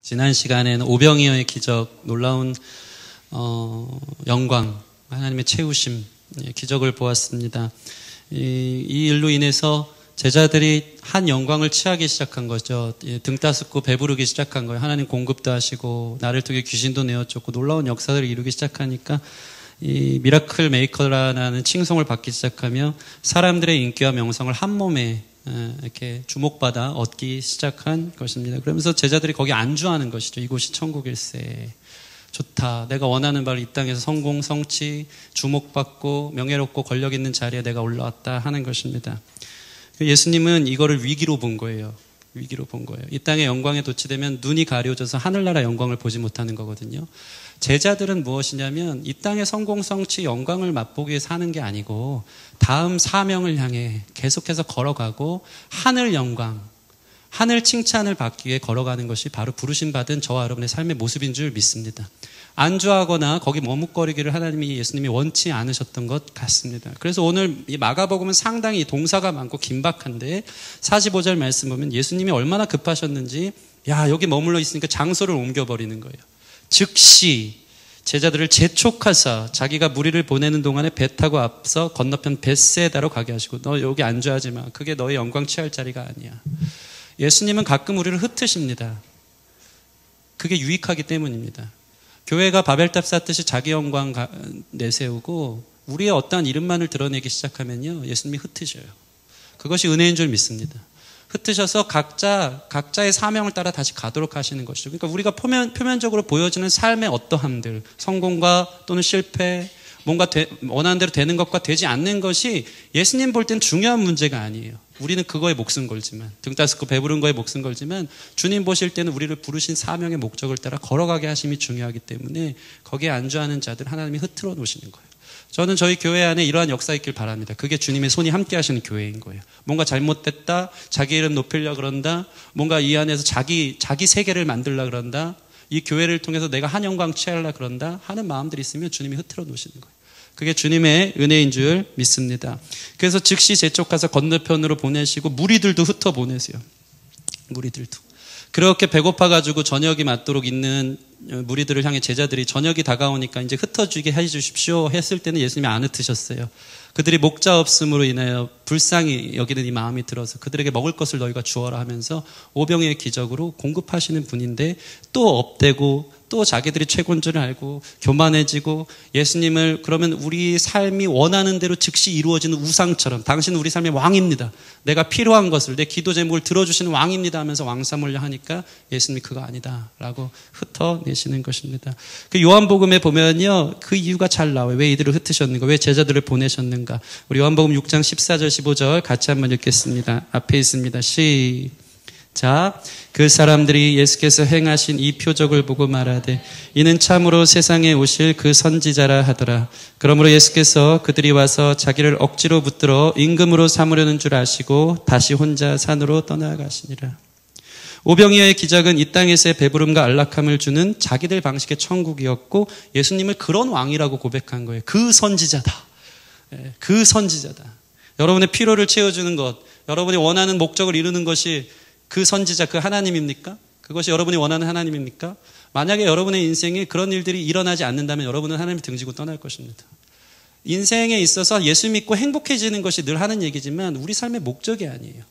지난 시간에는 오병이어의 기적, 놀라운 영광, 하나님의 채우심, 기적을 보았습니다. 이 일로 인해서 제자들이 한 영광을 취하기 시작한 거죠. 등 따스고 배부르기 시작한 거예요. 하나님 공급도 하시고 나를 통해 귀신도 내어쫓고 놀라운 역사들을 이루기 시작하니까 이 미라클 메이커라는 칭송을 받기 시작하며 사람들의 인기와 명성을 한 몸에 이렇게 주목받아 얻기 시작한 것입니다. 그러면서 제자들이 거기 안주하는 것이죠. 이곳이 천국일세. 좋다. 내가 원하는 바를 이 땅에서 성공, 성취, 주목받고 명예롭고 권력 있는 자리에 내가 올라왔다 하는 것입니다. 예수님은 이거를 위기로 본 거예요. 위기로 본 거예요. 이 땅의 영광에 도취되면 눈이 가려져서 하늘나라 영광을 보지 못하는 거거든요. 제자들은 무엇이냐면 이 땅의 성공, 성취, 영광을 맛보기 위해 사는 게 아니고 다음 사명을 향해 계속해서 걸어가고 하늘 영광, 하늘 칭찬을 받기 위해 걸어가는 것이 바로 부르심 받은 저와 여러분의 삶의 모습인 줄 믿습니다. 안주하거나 거기 머뭇거리기를 하나님이 예수님이 원치 않으셨던 것 같습니다. 그래서 오늘 이 마가복음은 상당히 동사가 많고 긴박한데 45절 말씀 보면 예수님이 얼마나 급하셨는지 여기 머물러 있으니까 장소를 옮겨버리는 거예요. 즉시 제자들을 재촉하사 자기가 무리를 보내는 동안에 배 타고 앞서 건너편 벳세다로 가게 하시고 너 여기 안주하지 마. 그게 너의 영광 취할 자리가 아니야. 예수님은 가끔 우리를 흩으십니다. 그게 유익하기 때문입니다. 교회가 바벨탑 쌓듯이 자기 영광 내세우고 우리의 어떠한 이름만을 드러내기 시작하면요 예수님이 흩으셔요. 그것이 은혜인 줄 믿습니다. 흩으셔서 각자의 사명을 따라 다시 가도록 하시는 것이죠. 그러니까 우리가 표면적으로 보여지는 삶의 어떠함들, 성공과 또는 실패, 뭔가 원하는 대로 되는 것과 되지 않는 것이 예수님 볼 땐 중요한 문제가 아니에요. 우리는 그거에 목숨 걸지만, 등 따스고 배부른 거에 목숨 걸지만 주님 보실 때는 우리를 부르신 사명의 목적을 따라 걸어가게 하심이 중요하기 때문에 거기에 안주하는 자들 하나님이 흐트러 놓으시는 거예요. 저는 저희 교회 안에 이러한 역사 있길 바랍니다. 그게 주님의 손이 함께 하시는 교회인 거예요. 뭔가 잘못됐다, 자기 이름 높이려고 그런다, 뭔가 이 안에서 자기 세계를 만들려고 그런다, 이 교회를 통해서 내가 한 영광 취하려고 그런다 하는 마음들이 있으면 주님이 흐트러 놓으시는 거예요. 그게 주님의 은혜인 줄 믿습니다. 그래서 즉시 재촉가서 건너편으로 보내시고 무리들도 흩어 보내세요. 무리들도. 그렇게 배고파가지고 저녁이 맞도록 있는 무리들을 향해 제자들이 저녁이 다가오니까 이제 흩어지게 해주십시오 했을 때는 예수님이 안 흩으셨어요. 그들이 목자 없음으로 인하여 불쌍히 여기는 이 마음이 들어서 그들에게 먹을 것을 너희가 주어라 하면서 오병이의 기적으로 공급하시는 분인데 또 업되고 또 자기들이 최고인 줄 알고 교만해지고 예수님을 그러면 우리 삶이 원하는 대로 즉시 이루어지는 우상처럼 당신은 우리 삶의 왕입니다. 내가 필요한 것을 내 기도 제목을 들어주시는 왕입니다 하면서 왕삼으려 하니까 예수님이 그거 아니다 라고 흩어내시는 것입니다. 그 요한복음에 보면요 그 이유가 잘 나와요. 왜 이들을 흩으셨는가, 왜 제자들을 보내셨는가. 우리 요한복음 6장 14절 15절 같이 한번 읽겠습니다. 앞에 있습니다. 자, 그 사람들이 예수께서 행하신 이 표적을 보고 말하되 이는 참으로 세상에 오실 그 선지자라 하더라. 그러므로 예수께서 그들이 와서 자기를 억지로 붙들어 임금으로 삼으려는 줄 아시고 다시 혼자 산으로 떠나가시니라. 오병이어의 기적은 이 땅에서의 배부름과 안락함을 주는 자기들 방식의 천국이었고 예수님을 그런 왕이라고 고백한 거예요. 그 선지자다. 그 선지자다. 여러분의 필요를 채워주는 것, 여러분이 원하는 목적을 이루는 것이 그 선지자, 그 하나님입니까? 그것이 여러분이 원하는 하나님입니까? 만약에 여러분의 인생에 그런 일들이 일어나지 않는다면 여러분은 하나님을 등지고 떠날 것입니다. 인생에 있어서 예수 믿고 행복해지는 것이 늘 하는 얘기지만 우리 삶의 목적이 아니에요.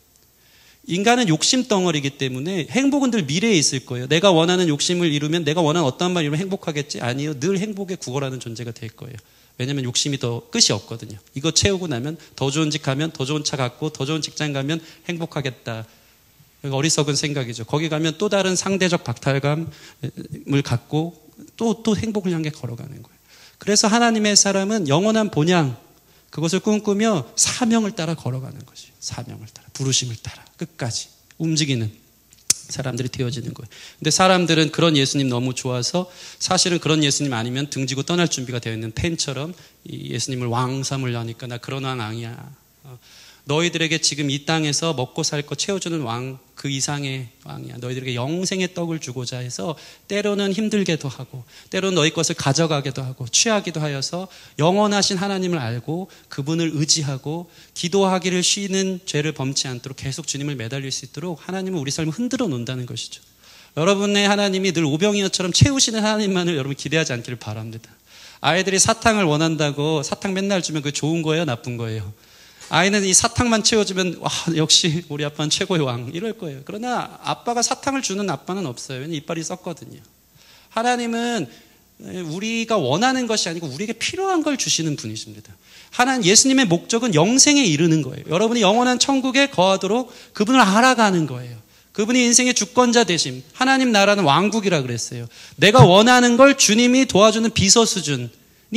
인간은 욕심 덩어리이기 때문에 행복은 늘 미래에 있을 거예요. 내가 원하는 욕심을 이루면 내가 원하는 어떤 말 이루면 행복하겠지? 아니요. 늘 행복에 구걸하는 존재가 될 거예요. 왜냐하면 욕심이 더 끝이 없거든요. 이거 채우고 나면 더 좋은 집 가면 더 좋은 차 갖고 더 좋은 직장 가면 행복하겠다. 어리석은 생각이죠. 거기 가면 또 다른 상대적 박탈감을 갖고 또 행복을 향해 걸어가는 거예요. 그래서 하나님의 사람은 영원한 본향, 그것을 꿈꾸며 사명을 따라 걸어가는 것이에요. 사명을 따라, 부르심을 따라 끝까지 움직이는 사람들이 되어지는 거예요. 근데 사람들은 그런 예수님 너무 좋아서 사실은 그런 예수님 아니면 등지고 떠날 준비가 되어 있는 펜처럼 이 예수님을 왕 삼으려니까 나 그런 왕 아니야. 너희들에게 지금 이 땅에서 먹고 살 거 채워주는 왕, 그 이상의 왕이야. 너희들에게 영생의 떡을 주고자 해서 때로는 힘들게도 하고 때로는 너희 것을 가져가기도 하고 취하기도 하여서 영원하신 하나님을 알고 그분을 의지하고 기도하기를 쉬는 죄를 범치 않도록 계속 주님을 매달릴 수 있도록 하나님은 우리 삶을 흔들어 놓는다는 것이죠. 여러분의 하나님이 늘 오병이어처럼 채우시는 하나님만을 여러분 기대하지 않기를 바랍니다. 아이들이 사탕을 원한다고 사탕 맨날 주면 그게 좋은 거예요? 나쁜 거예요? 아이는 이 사탕만 채워주면 와 역시 우리 아빠는 최고의 왕 이럴 거예요. 그러나 아빠가 사탕을 주는 아빠는 없어요. 왜냐하면 이빨이 썩거든요. 하나님은 우리가 원하는 것이 아니고 우리에게 필요한 걸 주시는 분이십니다. 하나님 예수님의 목적은 영생에 이르는 거예요. 여러분이 영원한 천국에 거하도록 그분을 알아가는 거예요. 그분이 인생의 주권자 되심. 하나님 나라는 왕국이라 그랬어요. 내가 원하는 걸 주님이 도와주는 비서 수준이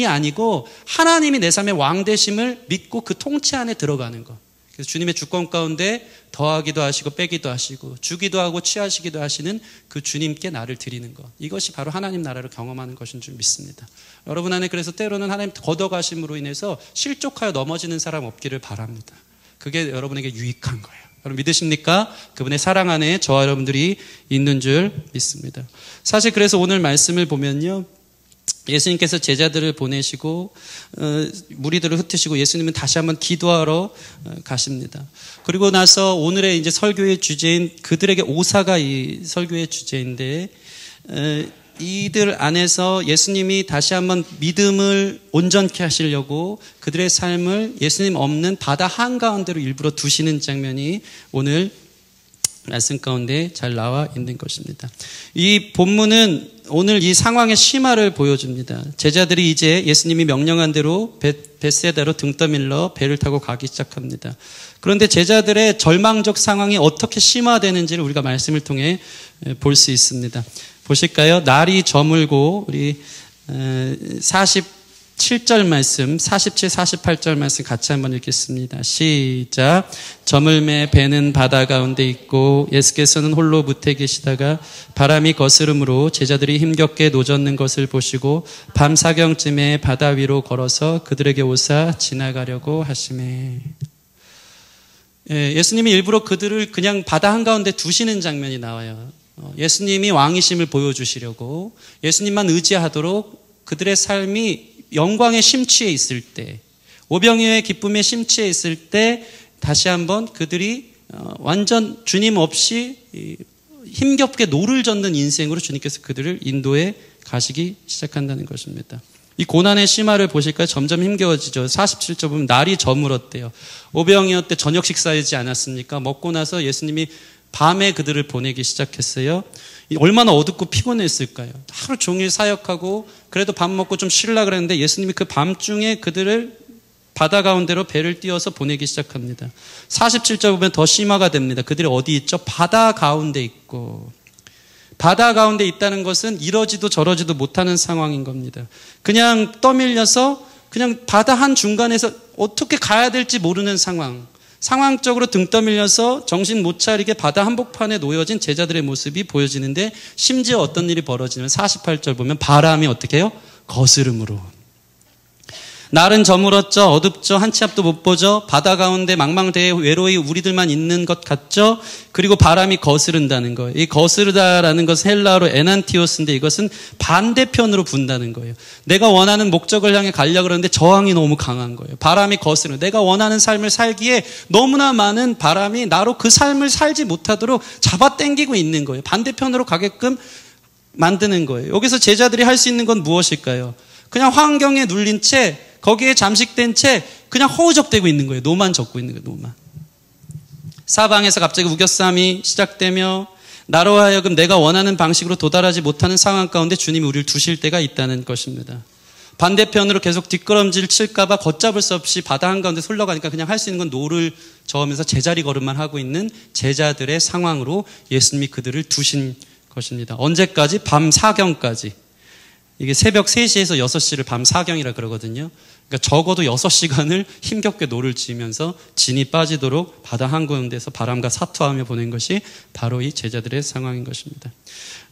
아니고 하나님이 내 삶의 왕 되심을 믿고 그 통치 안에 들어가는 것. 그래서 주님의 주권 가운데 더하기도 하시고 빼기도 하시고 주기도 하고 취하시기도 하시는 그 주님께 나를 드리는 것. 이것이 바로 하나님 나라를 경험하는 것인 줄 믿습니다. 여러분 안에 그래서 때로는 하나님 걷어가심으로 인해서 실족하여 넘어지는 사람 없기를 바랍니다. 그게 여러분에게 유익한 거예요. 여러분 믿으십니까? 그분의 사랑 안에 저와 여러분들이 있는 줄 믿습니다. 사실 그래서 오늘 말씀을 보면요. 예수님께서 제자들을 보내시고 무리들을 흩으시고 예수님은 다시 한번 기도하러 가십니다. 그리고 나서 오늘의 이제 설교의 주제인 그들에게 오사가 이 설교의 주제인데 이들 안에서 예수님이 다시 한번 믿음을 온전케 하시려고 그들의 삶을 예수님 없는 바다 한가운데로 일부러 두시는 장면이 오늘 말씀 가운데 잘 나와 있는 것입니다. 이 본문은 오늘 이 상황의 심화를 보여줍니다. 제자들이 이제 예수님이 명령한 대로 벳세다로 등 떠밀러 배를 타고 가기 시작합니다. 그런데 제자들의 절망적 상황이 어떻게 심화되는지를 우리가 말씀을 통해 볼 수 있습니다. 보실까요? 날이 저물고 우리 47절 말씀, 47, 48절 말씀 같이 한번 읽겠습니다. 시작. 저물매 배는 바다 가운데 있고 예수께서는 홀로 무태 계시다가 바람이 거스름으로 제자들이 힘겹게 노젓는 것을 보시고 밤 사경쯤에 바다 위로 걸어서 그들에게 오사 지나가려고 하시매. 예수님이 일부러 그들을 그냥 바다 한가운데 두시는 장면이 나와요. 예수님이 왕이심을 보여주시려고 예수님만 의지하도록 그들의 삶이 영광의 심취에 있을 때, 오병이어의 기쁨의 심취에 있을 때 다시 한번 그들이 완전 주님 없이 힘겹게 노를 젓는 인생으로 주님께서 그들을 인도해 가시기 시작한다는 것입니다. 이 고난의 심화를 보실까요? 점점 힘겨워지죠. 47절 보면 날이 저물었대요. 오병이어 때 저녁 식사하지 않았습니까? 먹고 나서 예수님이 밤에 그들을 보내기 시작했어요. 얼마나 어둡고 피곤했을까요? 하루 종일 사역하고 그래도 밥 먹고 좀 쉬려고 그랬는데 예수님이 그 밤중에 그들을 바다 가운데로 배를 띄워서 보내기 시작합니다. 47절 보면 더 심화가 됩니다. 그들이 어디 있죠? 바다 가운데 있고. 바다 가운데 있다는 것은 이러지도 저러지도 못하는 상황인 겁니다. 그냥 떠밀려서 그냥 바다 한중간에서 어떻게 가야 될지 모르는 상황. 상황적으로 등 떠밀려서 정신 못 차리게 바다 한복판에 놓여진 제자들의 모습이 보여지는데 심지어 어떤 일이 벌어지냐면 48절 보면 바람이 어떻게 해요? 거스름으로. 날은 저물었죠. 어둡죠. 한 치 앞도 못 보죠. 바다 가운데 망망대해 외로이 우리들만 있는 것 같죠. 그리고 바람이 거스른다는 거예요. 이 거스르다라는 것은 헬라어로 에난티오스인데 이것은 반대편으로 분다는 거예요. 내가 원하는 목적을 향해 가려고 그러는데 저항이 너무 강한 거예요. 바람이 거스르는. 내가 원하는 삶을 살기에 너무나 많은 바람이 나로 그 삶을 살지 못하도록 잡아당기고 있는 거예요. 반대편으로 가게끔 만드는 거예요. 여기서 제자들이 할 수 있는 건 무엇일까요? 그냥 환경에 눌린 채 거기에 잠식된 채 그냥 허우적대고 있는 거예요. 노만 젓고 있는 거예요. 노만. 사방에서 갑자기 우겨싸움이 시작되며 나로 하여금 내가 원하는 방식으로 도달하지 못하는 상황 가운데 주님이 우리를 두실 때가 있다는 것입니다. 반대편으로 계속 뒷걸음질 칠까 봐 걷잡을 수 없이 바다 한가운데 흘러가니까 그냥 할 수 있는 건 노를 저으면서 제자리 걸음만 하고 있는 제자들의 상황으로 예수님이 그들을 두신 것입니다. 언제까지? 밤 사경까지. 이게 새벽 3시에서 6시를 밤 사경이라 그러거든요. 그러니까 적어도 6시간을 힘겹게 노를 지으면서 진이 빠지도록 바다 한가운데서 바람과 사투하며 보낸 것이 바로 이 제자들의 상황인 것입니다.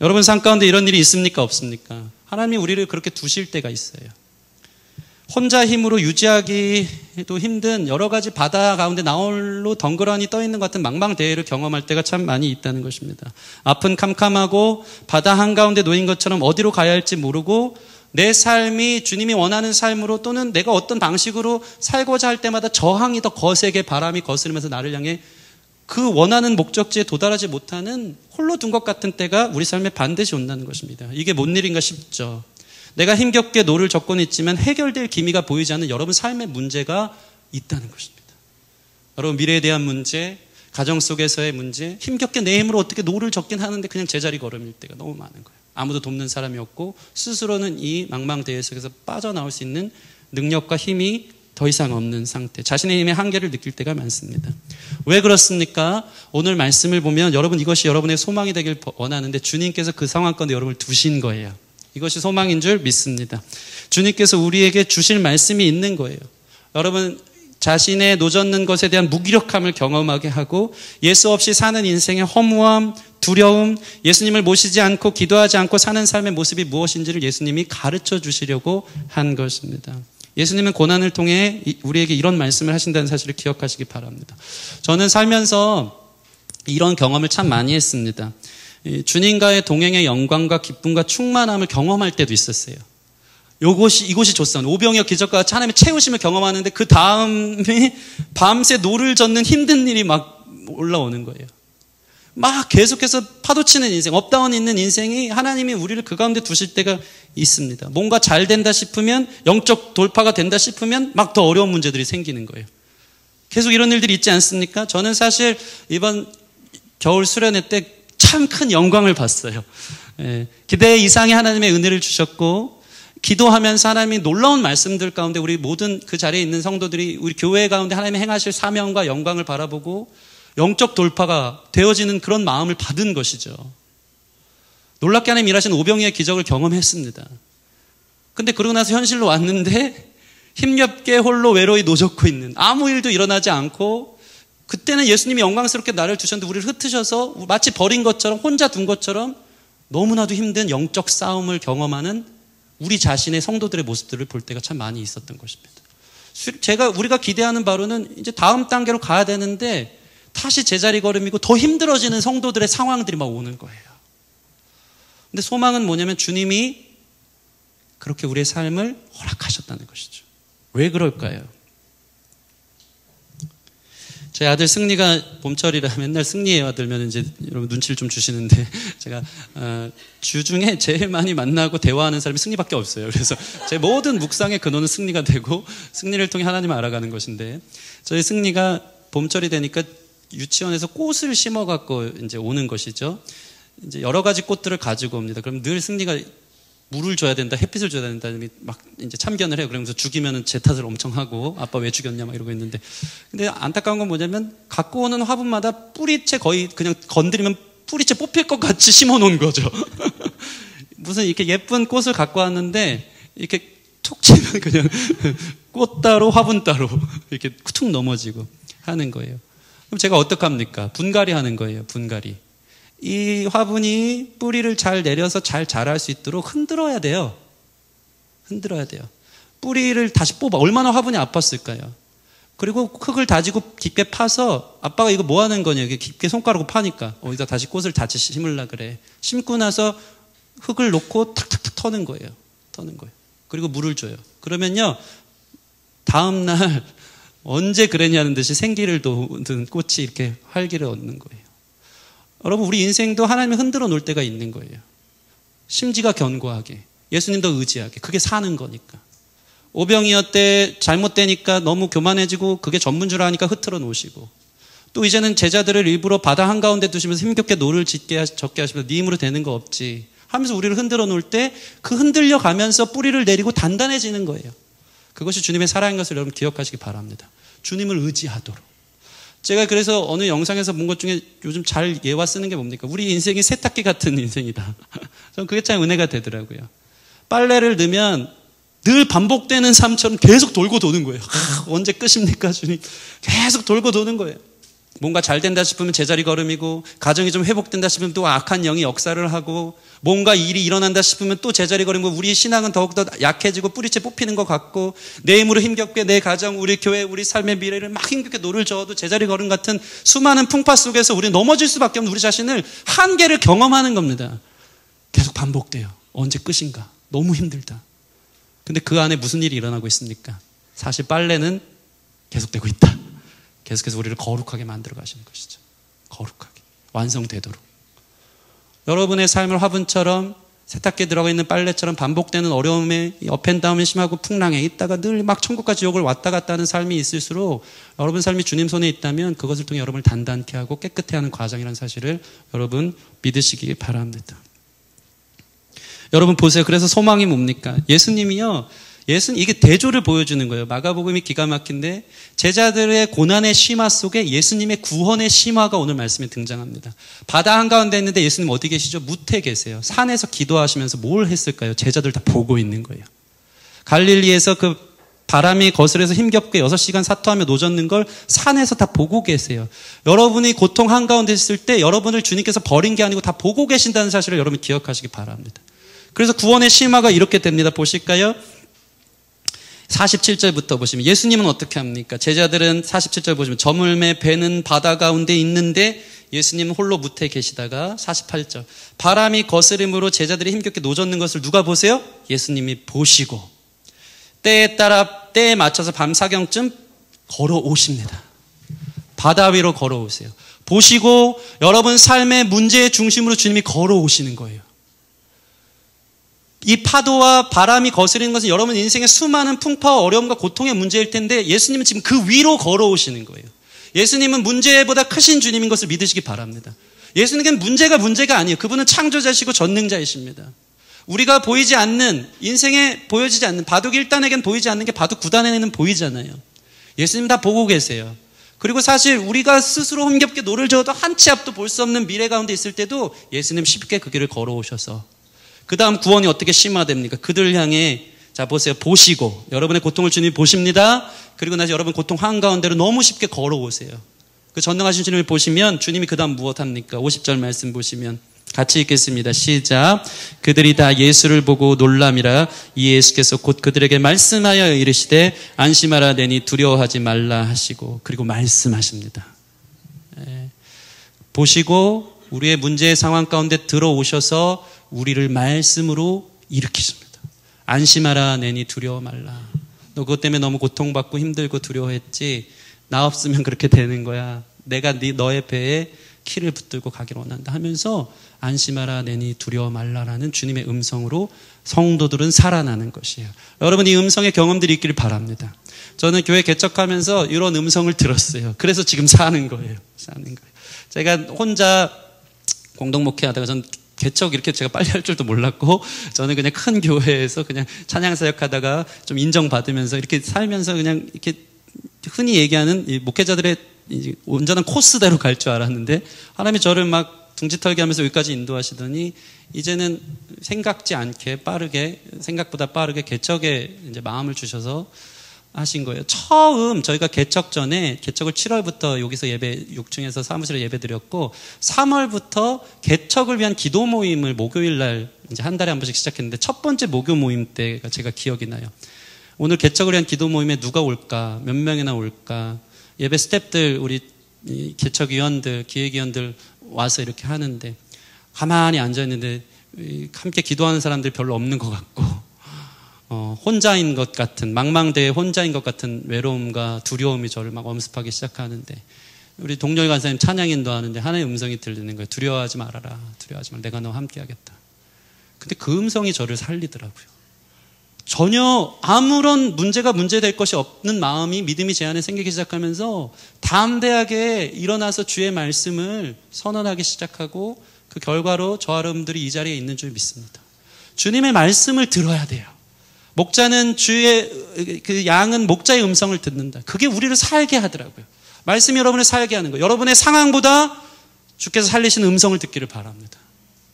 여러분 삶 가운데 이런 일이 있습니까? 없습니까? 하나님이 우리를 그렇게 두실 때가 있어요. 혼자 힘으로 유지하기도 힘든 여러 가지 바다 가운데 나홀로 덩그러니 떠있는 것 같은 망망대해를 경험할 때가 참 많이 있다는 것입니다. 앞은 캄캄하고 바다 한가운데 놓인 것처럼 어디로 가야 할지 모르고 내 삶이 주님이 원하는 삶으로 또는 내가 어떤 방식으로 살고자 할 때마다 저항이 더 거세게 바람이 거스르면서 나를 향해 그 원하는 목적지에 도달하지 못하는 홀로 둔 것 같은 때가 우리 삶에 반드시 온다는 것입니다. 이게 뭔 일인가 싶죠. 내가 힘겹게 노를 젓고는 있지만 해결될 기미가 보이지 않는 여러분 삶의 문제가 있다는 것입니다. 여러분 미래에 대한 문제, 가정 속에서의 문제, 힘겹게 내 힘으로 어떻게 노를 젓긴 하는데 그냥 제자리 걸음일 때가 너무 많은 거예요. 아무도 돕는 사람이 없고 스스로는 이 망망대해 속에서 빠져나올 수 있는 능력과 힘이 더 이상 없는 상태, 자신의 힘의 한계를 느낄 때가 많습니다. 왜 그렇습니까? 오늘 말씀을 보면 여러분 이것이 여러분의 소망이 되길 원하는데 주님께서 그 상황 가운데 여러분을 두신 거예요. 이것이 소망인 줄 믿습니다. 주님께서 우리에게 주실 말씀이 있는 거예요. 여러분 자신의 노젓는 것에 대한 무기력함을 경험하게 하고 예수 없이 사는 인생의 허무함, 두려움, 예수님을 모시지 않고 기도하지 않고 사는 삶의 모습이 무엇인지를 예수님이 가르쳐 주시려고 한 것입니다. 예수님은 고난을 통해 우리에게 이런 말씀을 하신다는 사실을 기억하시기 바랍니다. 저는 살면서 이런 경험을 참 많이 했습니다. 주님과의 동행의 영광과 기쁨과 충만함을 경험할 때도 있었어요. 이곳이 좋습니다. 오병이어 기적과 같이 하나님의 채우심을 경험하는데 그 다음에 밤새 노를 젓는 힘든 일이 막 올라오는 거예요. 막 계속해서 파도치는 인생, 업다운 있는 인생이 하나님이 우리를 그 가운데 두실 때가 있습니다. 뭔가 잘 된다 싶으면, 영적 돌파가 된다 싶으면 막 더 어려운 문제들이 생기는 거예요. 계속 이런 일들이 있지 않습니까? 저는 사실 이번 겨울 수련회 때 참 큰 영광을 봤어요. 기대 이상의 하나님의 은혜를 주셨고 기도하면서 하나님이 놀라운 말씀들 가운데 우리 모든 그 자리에 있는 성도들이 우리 교회 가운데 하나님이 행하실 사명과 영광을 바라보고 영적 돌파가 되어지는 그런 마음을 받은 것이죠. 놀랍게 하나님 일하신 오병이의 기적을 경험했습니다. 근데 그러고 나서 현실로 왔는데 힘겹게 홀로 외로이 노젓고 있는, 아무 일도 일어나지 않고, 그때는 예수님이 영광스럽게 나를 두셨는데 우리를 흩으셔서 마치 버린 것처럼, 혼자 둔 것처럼 너무나도 힘든 영적 싸움을 경험하는 우리 자신의 성도들의 모습들을 볼 때가 참 많이 있었던 것입니다. 우리가 기대하는 바로는 이제 다음 단계로 가야 되는데 다시 제자리 걸음이고 더 힘들어지는 성도들의 상황들이 막 오는 거예요. 근데 소망은 뭐냐면 주님이 그렇게 우리의 삶을 허락하셨다는 것이죠. 왜 그럴까요? 제 아들 승리가 봄철이라 맨날 승리에 들면 이제 여러분 눈치를 좀 주시는데 제가 주 중에 제일 많이 만나고 대화하는 사람이 승리밖에 없어요. 그래서 제 모든 묵상의 근원은 승리가 되고 승리를 통해 하나님을 알아가는 것인데, 저희 승리가 봄철이 되니까 유치원에서 꽃을 심어 갖고 이제 오는 것이죠. 이제 여러 가지 꽃들을 가지고 옵니다. 그럼 늘 승리가 물을 줘야 된다, 햇빛을 줘야 된다, 막 이제 참견을 해요. 그러면서 죽이면은 제 탓을 엄청 하고, 아빠 왜 죽였냐 막 이러고 있는데, 근데 안타까운 건 뭐냐면 갖고 오는 화분마다 뿌리채 거의 그냥 건드리면 뿌리채 뽑힐 것 같이 심어 놓은 거죠. 무슨 이렇게 예쁜 꽃을 갖고 왔는데 이렇게 툭 치면 그냥 꽃 따로 화분 따로 이렇게 툭 넘어지고 하는 거예요. 그럼 제가 어떡합니까? 분갈이 하는 거예요. 분갈이. 이 화분이 뿌리를 잘 내려서 잘 자랄 수 있도록 흔들어야 돼요. 흔들어야 돼요. 뿌리를 다시 뽑아. 얼마나 화분이 아팠을까요? 그리고 흙을 다지고 깊게 파서, 아빠가 이거 뭐 하는 거냐, 이게 깊게 손가락으로 파니까 여기다 다시 꽃을 다시 심으려 그래. 심고 나서 흙을 놓고 탁탁탁 터는 거예요. 터는 거예요. 그리고 물을 줘요. 그러면요, 다음날 언제 그랬냐는 듯이 생기를 돋은 꽃이 이렇게 활기를 얻는 거예요. 여러분, 우리 인생도 하나님이 흔들어 놓을 때가 있는 거예요. 심지가 견고하게, 예수님도 의지하게. 그게 사는 거니까. 오병이어 때 잘못되니까 너무 교만해지고 그게 전문주라 하니까 흐트러 놓으시고, 또 이제는 제자들을 일부러 바다 한가운데 두시면서 힘겹게 노를 적게 하시면서 네 힘으로 되는 거 없지 하면서 우리를 흔들어 놓을 때 그 흔들려 가면서 뿌리를 내리고 단단해지는 거예요. 그것이 주님의 사랑인 것을 여러분 기억하시기 바랍니다. 주님을 의지하도록. 제가 그래서 어느 영상에서 본 것 중에 요즘 잘 예화 쓰는 게 뭡니까? 우리 인생이 세탁기 같은 인생이다. 저는 그게 참 은혜가 되더라고요. 빨래를 넣으면 늘 반복되는 삶처럼 계속 돌고 도는 거예요. 언제 끝입니까, 주님? 계속 돌고 도는 거예요. 뭔가 잘 된다 싶으면 제자리 걸음이고, 가정이 좀 회복된다 싶으면 또 악한 영이 역사를 하고, 뭔가 일이 일어난다 싶으면 또 제자리 걸음이고, 우리 신앙은 더욱더 약해지고 뿌리채 뽑히는 것 같고, 내 힘으로 힘겹게 내 가정, 우리 교회, 우리 삶의 미래를 막 힘겹게 노를 저어도 제자리 걸음 같은 수많은 풍파 속에서 우리 넘어질 수밖에 없는 우리 자신을, 한계를 경험하는 겁니다. 계속 반복돼요. 언제 끝인가? 너무 힘들다. 근데 그 안에 무슨 일이 일어나고 있습니까? 사실 빨래는 계속되고 있다. 계속해서 우리를 거룩하게 만들어 가시는 것이죠. 거룩하게 완성되도록. 여러분의 삶을 화분처럼 세탁기에 들어가 있는 빨래처럼 반복되는 어려움에 업앤다운이 심하고 풍랑에 있다가 늘 막 천국과 지옥을 왔다 갔다 하는 삶이 있을수록 여러분 삶이 주님 손에 있다면 그것을 통해 여러분을 단단케 하고 깨끗해 하는 과정이라는 사실을 여러분 믿으시기 바랍니다. 여러분 보세요. 그래서 소망이 뭡니까? 예수님이요. 이게 대조를 보여주는 거예요. 마가복음이 기가 막힌데 제자들의 고난의 심화 속에 예수님의 구원의 심화가 오늘 말씀에 등장합니다. 바다 한가운데 있는데 예수님 어디 계시죠? 무태 계세요. 산에서 기도하시면서 뭘 했을까요? 제자들 다 보고 있는 거예요. 갈릴리에서 그 바람이 거슬려서 힘겹게 6시간 사토하며 노젓는 걸 산에서 다 보고 계세요. 여러분이 고통 한가운데 있을 때 여러분을 주님께서 버린 게 아니고 다 보고 계신다는 사실을 여러분 기억하시기 바랍니다. 그래서 구원의 심화가 이렇게 됩니다. 보실까요? 47절부터 보시면 예수님은 어떻게 합니까? 제자들은 47절 보시면 저물매 배는 바다 가운데 있는데 예수님은 홀로 무태에 계시다가 48절 바람이 거스림으로 제자들이 힘겹게 노젓는 것을 누가 보세요? 예수님이 보시고 때에 맞춰서 밤 사경쯤 걸어오십니다. 바다 위로 걸어오세요. 보시고 여러분 삶의 문제의 중심으로 주님이 걸어오시는 거예요. 이 파도와 바람이 거스리는 것은 여러분 인생의 수많은 풍파와 어려움과 고통의 문제일 텐데 예수님은 지금 그 위로 걸어오시는 거예요. 예수님은 문제보다 크신 주님인 것을 믿으시기 바랍니다. 예수님은 문제가 아니에요. 그분은 창조자시고 전능자이십니다. 우리가 보이지 않는 인생에 보여지지 않는 바둑 1단에겐 보이지 않는 게 바둑 9단에는 보이잖아요. 예수님 다 보고 계세요. 그리고 사실 우리가 스스로 힘겹게 노를 저어도 한 치 앞도 볼 수 없는 미래 가운데 있을 때도 예수님 쉽게 그 길을 걸어오셔서 그 다음 구원이 어떻게 심화됩니까? 그들을 향해 자 보세요. 보시고 여러분의 고통을 주님이 보십니다. 그리고 나서 여러분 고통 한가운데로 너무 쉽게 걸어오세요. 그 전능하신 주님을 보시면 주님이 그 다음 무엇 합니까? 50절 말씀 보시면 같이 읽겠습니다. 시작. 그들이 다 예수를 보고 놀람이라 이 예수께서 곧 그들에게 말씀하여 이르시되 안심하라 내니 두려워하지 말라 하시고 그리고 말씀하십니다. 보시고 우리의 문제의 상황 가운데 들어오셔서 우리를 말씀으로 일으키십니다. 안심하라 내니 두려워 말라. 너 그것 때문에 너무 고통받고 힘들고 두려워했지. 나 없으면 그렇게 되는 거야. 내가 너의 배에 키를 붙들고 가기를 원한다 하면서 안심하라 내니 두려워 말라라는 주님의 음성으로 성도들은 살아나는 것이에요. 여러분 이 음성의 경험들이 있기를 바랍니다. 저는 교회 개척하면서 이런 음성을 들었어요. 그래서 지금 사는 거예요. 제가 혼자 공동 목회하다가 전 개척 이렇게 제가 빨리 할 줄도 몰랐고 저는 그냥 큰 교회에서 그냥 찬양 사역하다가 좀 인정받으면서 이렇게 살면서 그냥 이렇게 흔히 얘기하는 이 목회자들의 온전한 코스대로 갈 줄 알았는데 하나님이 저를 막 둥지털기 하면서 여기까지 인도하시더니 이제는 생각지 않게 생각보다 빠르게 개척에 이제 마음을 주셔서 하신 거예요. 처음 저희가 개척 전에 개척을 7월부터 여기서 예배 6층에서 사무실에 예배 드렸고 3월부터 개척을 위한 기도 모임을 목요일 날 이제 한 달에 한 번씩 시작했는데 첫 번째 목요 모임 때가 제가 기억이 나요. 오늘 개척을 위한 기도 모임에 누가 올까? 몇 명이나 올까? 예배 스태프들 우리 개척위원들 기획위원들 와서 이렇게 하는데 가만히 앉아있는데 함께 기도하는 사람들이 별로 없는 것 같고 혼자인 것 같은 망망대해 혼자인 것 같은 외로움과 두려움이 저를 막 엄습하기 시작하는데 우리 동료의 간사님 찬양 인도하는데 하나의 음성이 들리는 거예요. 두려워하지 말아라. 두려워하지 말아라. 내가 너와 함께 하겠다. 근데 그 음성이 저를 살리더라고요. 전혀 아무런 문제될 것이 없는 마음이 믿음이 제 안에 생기기 시작하면서 담대하게 일어나서 주의 말씀을 선언하기 시작하고 그 결과로 저와 여러분들이 이 자리에 있는 줄 믿습니다. 주님의 말씀을 들어야 돼요. 목자는 그 양은 목자의 음성을 듣는다. 그게 우리를 살게 하더라고요. 말씀이 여러분을 살게 하는 거예요. 여러분의 상황보다 주께서 살리시는 음성을 듣기를 바랍니다.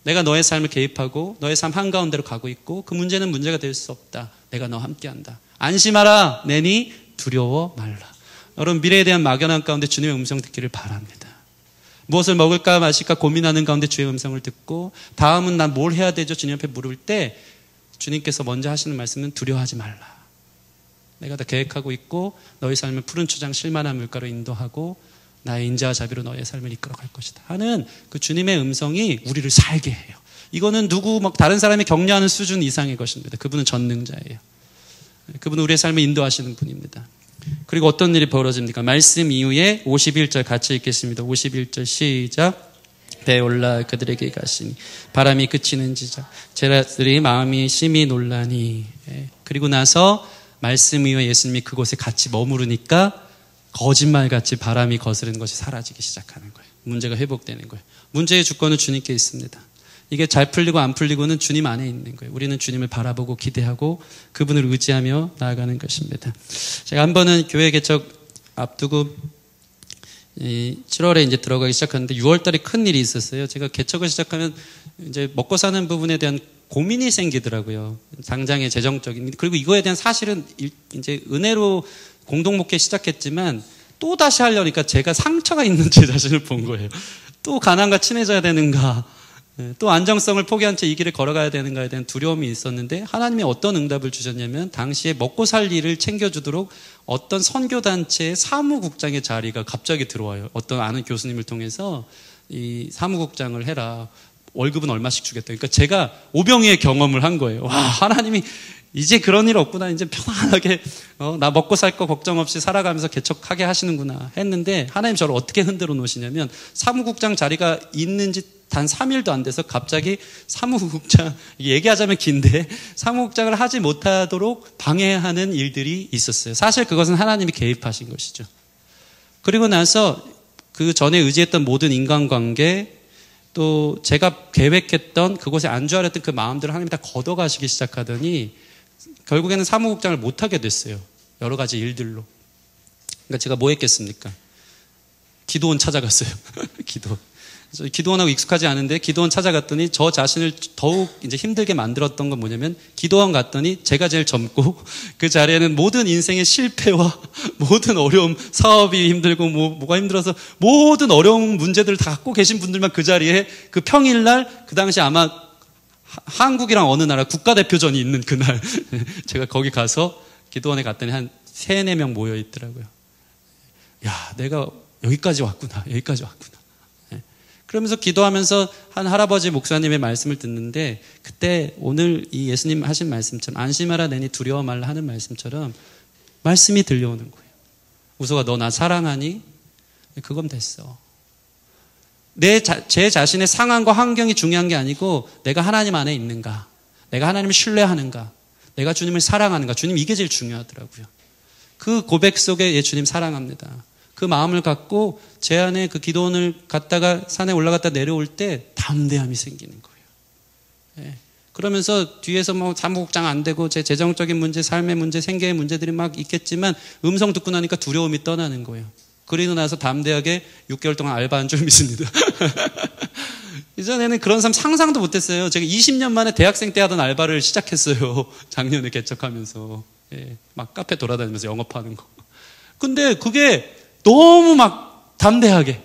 내가 너의 삶을 개입하고 너의 삶 한가운데로 가고 있고 그 문제는 문제가 될 수 없다. 내가 너와 함께한다. 안심하라 내니 두려워 말라. 여러분 미래에 대한 막연한 가운데 주님의 음성 듣기를 바랍니다. 무엇을 먹을까 마실까 고민하는 가운데 주의 음성을 듣고 다음은 난 뭘 해야 되죠? 주님 앞에 물을 때 주님께서 먼저 하시는 말씀은 두려워하지 말라. 내가 다 계획하고 있고 너의 삶을 푸른 초장 실만한 물가로 인도하고 나의 인자와 자비로 너의 삶을 이끌어갈 것이다 하는 그 주님의 음성이 우리를 살게 해요. 이거는 다른 사람이 격려하는 수준 이상의 것입니다. 그분은 전능자예요. 그분은 우리의 삶을 인도하시는 분입니다. 그리고 어떤 일이 벌어집니까? 말씀 이후에 51절 같이 읽겠습니다. 51절 시작. 배에 올라 그들에게 가시니 바람이 그치는지자 제자들이 마음이 심히 놀라니. 그리고 나서 말씀 이후에 예수님이 그곳에 같이 머무르니까 거짓말같이 바람이 거스르는 것이 사라지기 시작하는 거예요. 문제가 회복되는 거예요. 문제의 주권은 주님께 있습니다. 이게 잘 풀리고 안 풀리고는 주님 안에 있는 거예요. 우리는 주님을 바라보고 기대하고 그분을 의지하며 나아가는 것입니다. 제가 한 번은 교회 개척 앞두고 7월에 이제 들어가기 시작하는데 6월 달에 큰 일이 있었어요. 제가 개척을 시작하면 이제 먹고 사는 부분에 대한 고민이 생기더라고요. 당장의 재정적인. 그리고 이거에 대한 사실은 이제 은혜로 공동목회 시작했지만 또 다시 하려니까 제가 상처가 있는 제 자신을 본 거예요. 또 가난과 친해져야 되는가, 또 안정성을 포기한 채 이 길을 걸어가야 되는가에 대한 두려움이 있었는데 하나님이 어떤 응답을 주셨냐면 당시에 먹고 살 일을 챙겨주도록 어떤 선교단체의 사무국장의 자리가 갑자기 들어와요. 어떤 아는 교수님을 통해서 이 사무국장을 해라. 월급은 얼마씩 주겠다. 그러니까 제가 오병이의 경험을 한 거예요. 와, 하나님이 이제 그런 일 없구나. 이제 편안하게 나 먹고 살 거 걱정 없이 살아가면서 개척하게 하시는구나 했는데 하나님 저를 어떻게 흔들어 놓으시냐면 사무국장 자리가 있는지 단 3일도 안 돼서 갑자기 사무국장, 얘기하자면 긴데 사무국장을 하지 못하도록 방해하는 일들이 있었어요. 사실 그것은 하나님이 개입하신 것이죠. 그리고 나서 그 전에 의지했던 모든 인간관계 또 제가 계획했던 그곳에 안주하렸던 그 마음들을 하나님이 다 걷어가시기 시작하더니 결국에는 사무국장을 못하게 됐어요. 여러 가지 일들로. 그러니까 제가 뭐 했겠습니까? 기도원 찾아갔어요. 기도원하고 익숙하지 않은데 기도원 찾아갔더니 저 자신을 더욱 이제 힘들게 만들었던 건 뭐냐면 기도원 갔더니 제가 제일 젊고 그 자리에는 모든 인생의 실패와 모든 어려움, 사업이 힘들고 뭐가 힘들어서 모든 어려운 문제들을 다 갖고 계신 분들만 그 자리에 그 평일날 그 당시 아마 한국이랑 어느 나라 국가대표전이 있는 그날 제가 거기 가서 기도원에 갔더니 한 3, 4명 모여 있더라고요. 야, 내가 여기까지 왔구나. 그러면서 기도하면서 한 할아버지 목사님의 말씀을 듣는데 그때 오늘 이 예수님 하신 말씀처럼 안심하라 내니 두려워 말라 하는 말씀처럼 말씀이 들려오는 거예요. 우소가 너 나 사랑하니? 그건 됐어. 제 자신의 상황과 환경이 중요한 게 아니고 내가 하나님 안에 있는가, 내가 하나님을 신뢰하는가, 내가 주님을 사랑하는가. 주님 이게 제일 중요하더라고요. 그 고백 속에 주님 사랑합니다. 그 마음을 갖고 제 안에 그 기도원을 갔다가 산에 올라갔다 내려올 때 담대함이 생기는 거예요. 그러면서 뒤에서 뭐 사무국장 안 되고 제 재정적인 문제, 삶의 문제, 생계의 문제들이 막 있겠지만 음성 듣고 나니까 두려움이 떠나는 거예요. 그리고 나서 담대하게 6개월 동안 알바한 줄 믿습니다. 이전에는 그런 삶 상상도 못했어요. 제가 20년 만에 대학생 때 하던 알바를 시작했어요. 작년에 개척하면서. 막 카페 돌아다니면서 영업하는 거. 근데 그게 너무 막 담대하게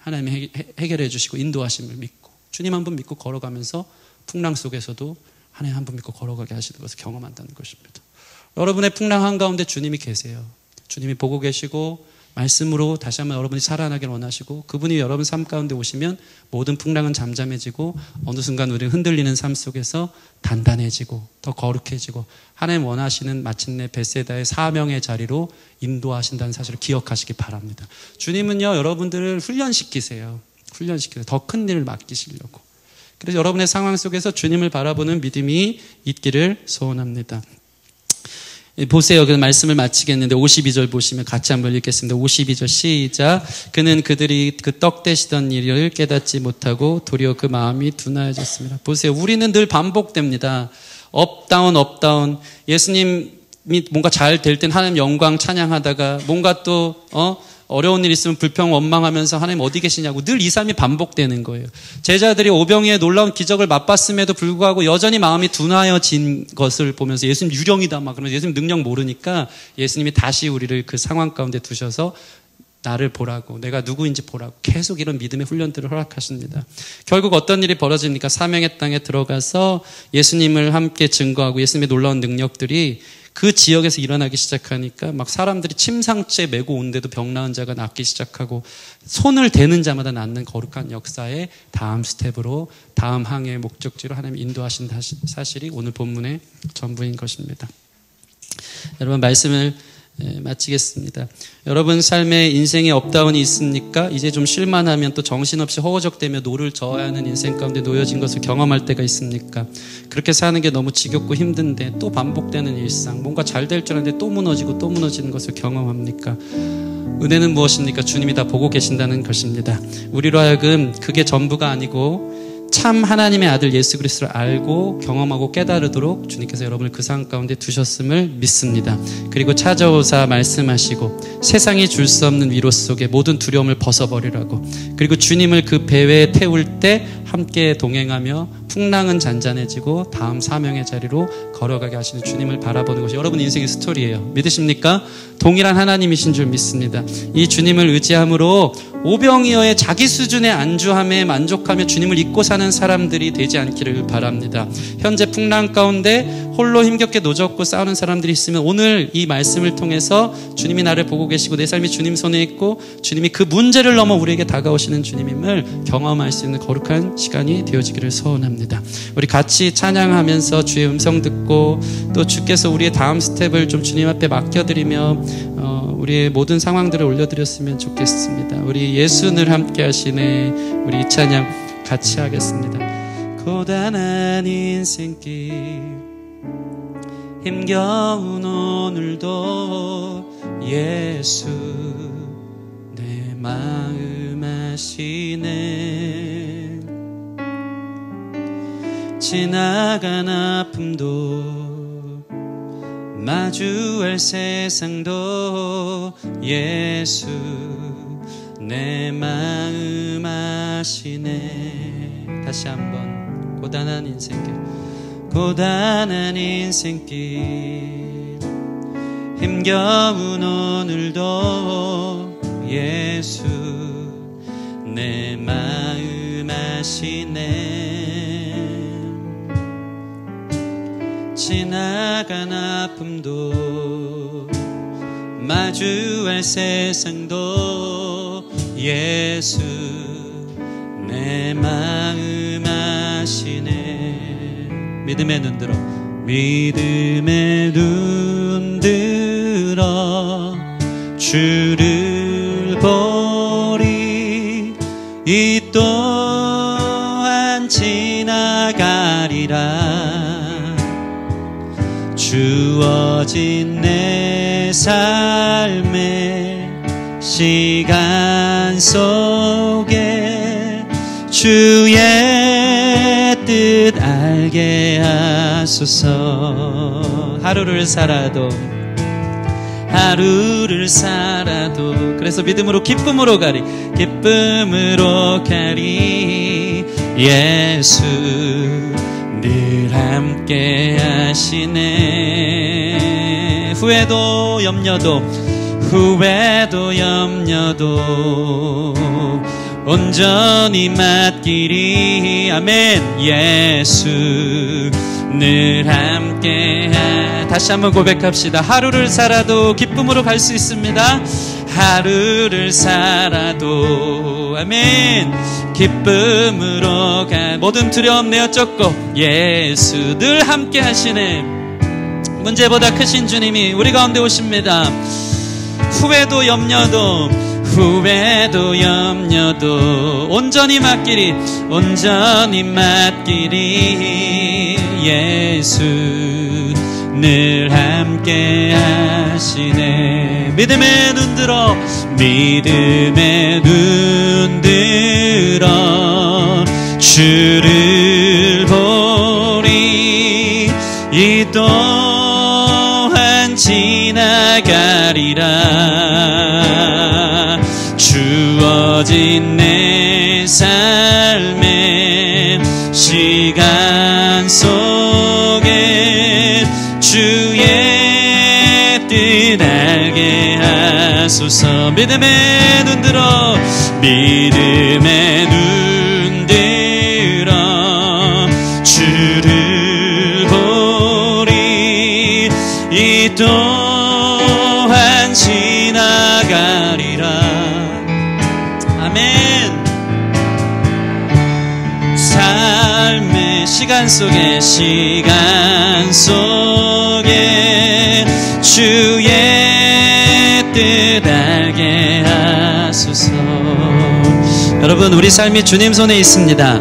하나님이 해결해 주시고 인도하심을 믿고 주님 한 분 믿고 걸어가면서 풍랑 속에서도 하나님 한 분 믿고 걸어가게 하시는 것을 경험한다는 것입니다. 여러분의 풍랑 한가운데 주님이 계세요. 주님이 보고 계시고 말씀으로 다시 한번 여러분이 살아나길 원하시고 그분이 여러분 삶 가운데 오시면 모든 풍랑은 잠잠해지고 어느 순간 우리는 흔들리는 삶 속에서 단단해지고 더 거룩해지고 하나님 원하시는 마침내 베세다의 사명의 자리로 인도하신다는 사실을 기억하시기 바랍니다. 주님은요 여러분들을 훈련시키세요. 더 큰 일을 맡기시려고. 그래서 여러분의 상황 속에서 주님을 바라보는 믿음이 있기를 소원합니다. 보세요. 그 말씀을 마치겠는데 52절 보시면 같이 한번 읽겠습니다. 52절 시작. 그는 그들이 그 떡 대시던 일을 깨닫지 못하고 도리어 그 마음이 둔하여졌습니다. 보세요. 우리는 늘 반복됩니다. 업다운. 예수님이 뭔가 잘 될 땐 하나님 영광 찬양하다가 뭔가 또 어려운 일 있으면 불평 원망하면서 하나님 어디 계시냐고 늘 이 삶이 반복되는 거예요. 제자들이 오병이의 놀라운 기적을 맛봤음에도 불구하고 여전히 마음이 둔하여진 것을 보면서 예수님 유령이다 막 그러면서 예수님 능력 모르니까 예수님이 다시 우리를 그 상황 가운데 두셔서 나를 보라고, 내가 누구인지 보라고 계속 이런 믿음의 훈련들을 허락하십니다. 결국 어떤 일이 벌어집니까? 사명의 땅에 들어가서 예수님을 함께 증거하고 예수님의 놀라운 능력들이 그 지역에서 일어나기 시작하니까 막 사람들이 침상째 메고 온데도 병 나은 자가 낫기 시작하고 손을 대는 자마다 낫는 거룩한 역사의 다음 스텝으로 다음 항해의 목적지로 하나님이 인도하신 사실이 오늘 본문의 전부인 것입니다. 여러분 말씀을 마치겠습니다. 여러분 삶에 인생에 업다운이 있습니까? 이제 좀 쉴만하면 또 정신없이 허우적대며 노를 저어야 하는 인생 가운데 놓여진 것을 경험할 때가 있습니까? 그렇게 사는 게 너무 지겹고 힘든데 또 반복되는 일상, 뭔가 잘 될 줄 알았는데 또 무너지고 또 무너지는 것을 경험합니까? 은혜는 무엇입니까? 주님이 다 보고 계신다는 것입니다. 우리로 하여금 그게 전부가 아니고 참 하나님의 아들 예수 그리스도를 알고 경험하고 깨달으도록 주님께서 여러분을 그 상황 가운데 두셨음을 믿습니다. 그리고 찾아오사 말씀하시고 세상이 줄 수 없는 위로 속에 모든 두려움을 벗어버리라고, 그리고 주님을 그 배회에 태울 때 함께 동행하며 풍랑은 잔잔해지고 다음 사명의 자리로 걸어가게 하시는 주님을 바라보는 것이 여러분 인생의 스토리예요. 믿으십니까? 동일한 하나님이신 줄 믿습니다. 이 주님을 의지함으로 오병이어의 자기 수준의 안주함에 만족하며 주님을 잊고 사는 사람들이 되지 않기를 바랍니다. 현재 풍랑 가운데 홀로 힘겹게 노젓고 싸우는 사람들이 있으면 오늘 이 말씀을 통해서 주님이 나를 보고 계시고 내 삶이 주님 손에 있고 주님이 그 문제를 넘어 우리에게 다가오시는 주님임을 경험할 수 있는 거룩한 시간이 되어지기를 소원합니다. 우리 같이 찬양하면서 주의 음성 듣고 또 주께서 우리의 다음 스텝을 좀 주님 앞에 맡겨드리며 우리의 모든 상황들을 올려드렸으면 좋겠습니다. 우리 예수를 함께 하시네. 우리 이 찬양 같이 하겠습니다. 고단한 인생길 힘겨운 오늘도 예수 내 마음 아시네. 지나간 아픔도 마주할 세상도 예수 내 마음 아시네. 다시 한번 고단한 인생길 고단한 인생길 힘겨운 오늘도 예수 내 마음 아시네. 지나간 아픔도 마주할 세상도 예수 내 마음 아시네. 믿음의 눈 들어 믿음의 눈 들어 주를 보리 이 또한 지나가리라. 주어진 내 삶의 시간 속에 주의 뜻 알게 하소서. 하루를 살아도 그래서 믿음으로 기쁨으로 가리 기쁨으로 가리. 예수 늘 함께 하시네. 후회도 염려도 온전히 맡기리. 아멘. 예수 늘 함께 다시 한번 고백합시다. 하루를 살아도 기쁨으로 갈 수 있습니다. 하루를 살아도 아멘 기쁨으로 모든 두려움 내어 쫓고 예수 늘 함께 하시네. 문제보다 크신 주님이 우리 가운데 오십니다. 후회도 염려도 온전히 맡기리 예수 늘 함께 하시네. 믿음의 눈 들어 주를 보리 이 또한 지나가리라. 주어진 내 삶의 시간 속에 주의 뜻 알게 하소서. 믿음의 눈 들어 주를 보리 이 또한 지나가리라. 아멘. 삶의 시간 속에 주의 여러분, 우리 삶이 주님 손에 있습니다.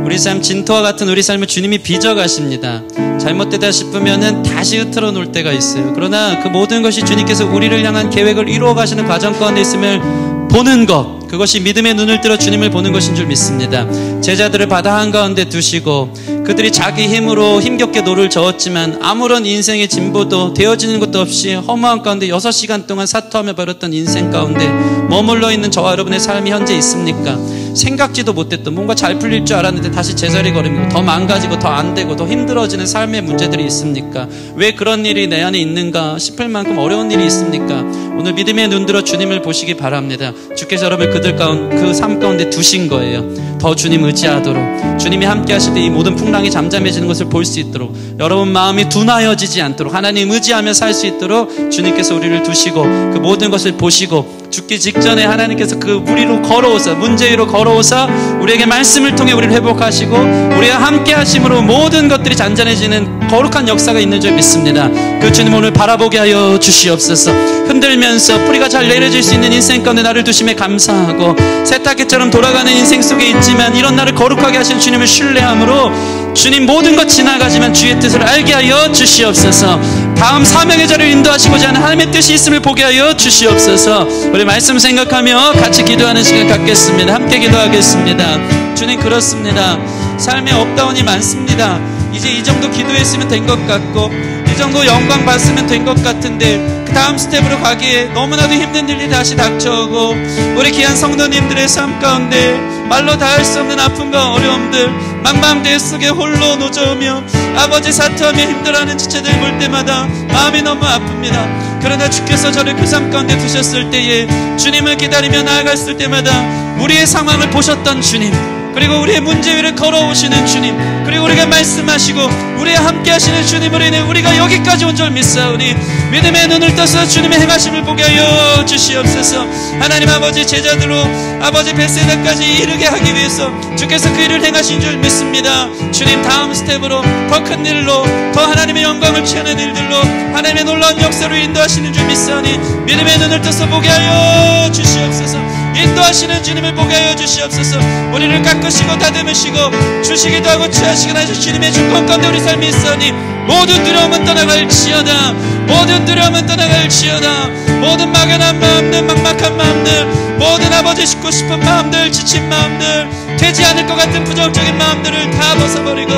우리 삶, 진토와 같은 우리 삶을 주님이 빚어가십니다. 잘못되다 싶으면은 다시 흐트러 놓을 때가 있어요. 그러나 그 모든 것이 주님께서 우리를 향한 계획을 이루어 가시는 과정 가운데 있음을 보는 것, 그것이 믿음의 눈을 들어 주님을 보는 것인 줄 믿습니다. 제자들을 바다 한가운데 두시고 그들이 자기 힘으로 힘겹게 노를 저었지만 아무런 인생의 진보도 되어지는 것도 없이 허무한 가운데 6시간 동안 사투하며 벌였던 인생 가운데 머물러 있는 저와 여러분의 삶이 현재 있습니까? 생각지도 못했던, 뭔가 잘 풀릴 줄 알았는데 다시 제자리 걸음이고 더 망가지고 더 안 되고 더 힘들어지는 삶의 문제들이 있습니까? 왜 그런 일이 내 안에 있는가 싶을 만큼 어려운 일이 있습니까? 오늘 믿음의 눈 들어 주님을 보시기 바랍니다. 주께서 여러분을 그 삶 가운데 두신 거예요. 더 주님 의지하도록, 주님이 함께 하실 때 이 모든 풍랑이 잠잠해지는 것을 볼 수 있도록, 여러분 마음이 둔하여지지 않도록, 하나님 의지하며 살 수 있도록 주님께서 우리를 두시고 그 모든 것을 보시고 죽기 직전에 하나님께서 그 무리로 걸어오사, 문제 위로 걸어오사 우리에게 말씀을 통해 우리를 회복하시고 우리와 함께 하심으로 모든 것들이 잔잔해지는 거룩한 역사가 있는 줄 믿습니다. 그 주님 오늘 바라보게 하여 주시옵소서. 흔들면서 뿌리가 잘 내려질 수 있는 인생 가운데 나를 두심에 감사하고, 세탁기처럼 돌아가는 인생 속에 있지만 이런 나를 거룩하게 하신 주님을 신뢰함으로 주님 모든 것 지나가지만 주의 뜻을 알게 하여 주시옵소서. 다음 사명의 자를 인도하시고자 하는 하나님의 뜻이 있음을 보게 하여 주시옵소서. 우리 말씀 생각하며 같이 기도하는 시간 갖겠습니다. 함께 기도하겠습니다. 주님, 그렇습니다. 삶에 업다운이 많습니다. 이제 이 정도 기도했으면 된 것 같고 이 정도 영광 받으면 된 것 같은데 그 다음 스텝으로 가기에 너무나도 힘든 일이 다시 닥쳐오고, 우리 귀한 성도님들의 삶 가운데 말로 다 할 수 없는 아픔과 어려움들, 망망대해 속에 홀로 노저으며 아버지 사투하며 힘들어하는 지체들 볼 때마다 마음이 너무 아픕니다. 그러나 주께서 저를 그 삶 가운데 두셨을 때에 주님을 기다리며 나아갔을 때마다 우리의 상황을 보셨던 주님, 그리고 우리의 문제 위를 걸어오시는 주님, 그리고 우리가 말씀하시고 우리와 함께 하시는 주님으로 인해 우리가 여기까지 온 줄 믿사오니 믿음의 눈을 떠서 주님의 행하심을 보게 하여 주시옵소서. 하나님 아버지, 제자들로 아버지 벳세다까지 이르게 하기 위해서 주께서 그 일을 행하신 줄 믿습니다. 주님, 다음 스텝으로 더 큰 일로, 더 하나님의 영광을 취하는 일들로 하나님의 놀라운 역사로 인도하시는 줄 믿사오니 믿음의 눈을 떠서 보게 하여 주시옵소서. 인도하시는 주님을 보게 하여 주시옵소서. 우리를 깎으시고 다듬으시고 주시기도 하고 취하시기도 하시는 주님의 주권 가운데 우리 삶이 있으니 모든 두려움은 떠나갈지어다. 모든 두려움은 떠나갈지어다. 모든 막연한 마음들, 막막한 마음들, 모든 아버지 싣고 싶은 마음들, 지친 마음들, 되지 않을 것 같은 부정적인 마음들을 다 벗어버리고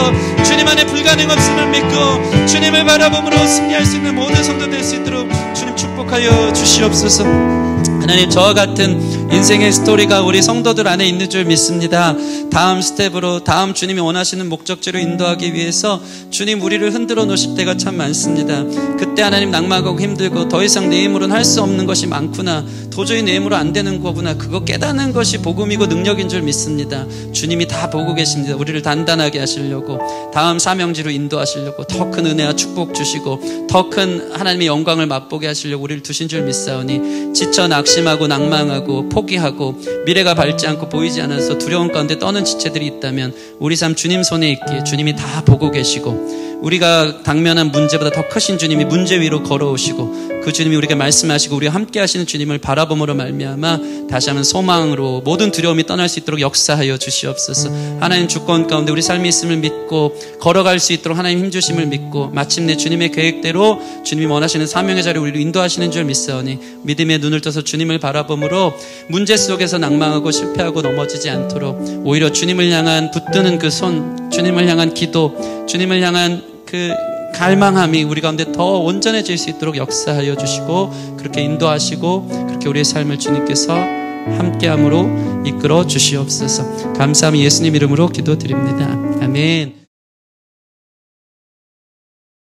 주님 안에 불가능 없음을 믿고 주님을 바라봄으로 승리할 수 있는 모든 성도 될 수 있도록 주님 축복하여 주시옵소서. 하나님, 저와 같은 인생의 스토리가 우리 성도들 안에 있는 줄 믿습니다. 다음 스텝으로, 다음 주님이 원하시는 목적지로 인도하기 위해서 주님 우리를 흔들어 놓으실 때가 참 많습니다. 그때 하나님 낭망하고 힘들고 더 이상 내 힘으로는 할 수 없는 것이 많구나, 도저히 내 힘으로 안 되는 거구나, 그거 깨닫는 것이 복음이고 능력인 줄 믿습니다. 주님이 다 보고 계십니다. 우리를 단단하게 하시려고, 다음 사명지로 인도하시려고, 더 큰 은혜와 축복 주시고 더 큰 하나님의 영광을 맛보게 하시려고 우리를 두신 줄 믿사오니 지쳐 낙심하고 낭망하고 포기하고 미래가 밝지 않고 보이지 않아서 두려움 가운데 떠는 지체들이 있다면 우리 삶 주님 손에 있기에 주님이 다 보고 계시고, 우리가 당면한 문제보다 더 크신 주님이 문제 위로 걸어오시고 그 주님이 우리가 말씀하시고 우리와 함께 하시는 주님을 바라봄으로 말미암아 다시 한번 소망으로 모든 두려움이 떠날 수 있도록 역사하여 주시옵소서. 하나님 주권 가운데 우리 삶이 있음을 믿고 걸어갈 수 있도록 하나님 힘주심을 믿고 마침내 주님의 계획대로 주님이 원하시는 사명의 자리에 우리를 인도하시는 줄 믿사오니 믿음의 눈을 떠서 주님을 바라봄으로 문제 속에서 낭망하고 실패하고 넘어지지 않도록 오히려 주님을 향한 붙드는 그 손, 주님을 향한 기도, 주님을 향한 그 갈망함이 우리 가운데 더 온전해질 수 있도록 역사하여 주시고 그렇게 인도하시고 그렇게 우리의 삶을 주님께서 함께함으로 이끌어 주시옵소서. 감사함이 예수님 이름으로 기도드립니다. 아멘.